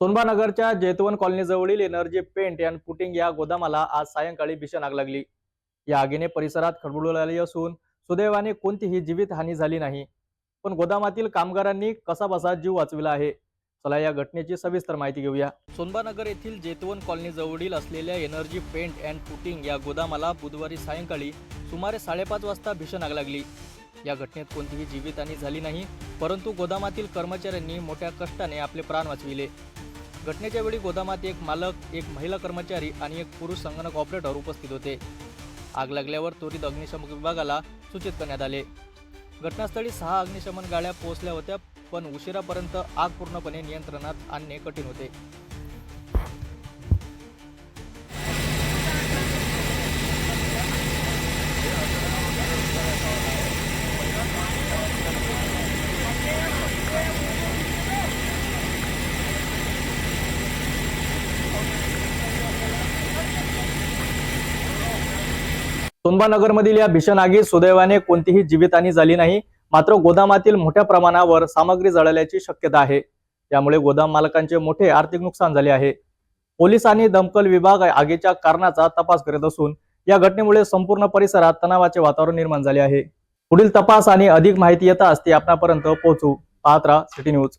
सोनबानगरच्या Jaitvan कॉलनीजवळील energy paint and putting या गोदामाला आज सायंकाळी भीषण आग लागली। या आगीने परिसरात खळबळ उडाली असून सुदैवाने कोणतीही जीवितहानी झाली नाही। पण गोदामातील कामगारांनी कसाबसा जीव वाचविला आहे। चला या घटनेची सविस्तर माहिती घेऊया। सोनबानगर येथील जैतवन कॉलनीजवळील असलेल्या एनर्जी पेंट अँड पुटिंग या गोदामाला बुधवारी सायंकाळी सुमारे 5:30 वाजता भीषण आग लागली। या घटनेत कोणतीही जीवितहानी झाली नाही, परंतु गोदामातील कर्मचाऱ्यांनी मोठ्या कष्टाने आपले प्राण वाचविले। घटनेच्या वेळी गोदामात एक मालक, एक महिला कर्मचारी आणि एक पुरुष संगणक ऑपरेटर उपस्थित होते। आग लागल्यावर त्वरित अग्निशमन विभागाला सूचित करण्यात आले। घटनास्थळी 6 अग्निशमन गाड्या पोहोचल्या होत्या, पण उशिरापर्यंत आग पूर्णपणे नियंत्रणात आणणे कठीण होते। सोनबानगरमधील या भीषण आगीत सुदैवाने कोणतीही जीवितहानी झाली नाही, मात्र गोदामातील मोठ्या प्रमाणावर सामग्री जळाल्याची शक्यता आहे। त्यामुळे गोदाम मालकांचे मोठे आर्थिक नुकसान झाले आहे। पोलीस आणि दमकल विभाग आगीच्या कारणाचा तपास करत असून या घटनेमुळे संपूर्ण परिसरात तणावाचे वातावरण निर्माण झाले आहे। पुढील तपास आणि अधिक माहिती येताच ती आपणापर्यंत पोहोचू। पाहत रहा सिटी न्यूज।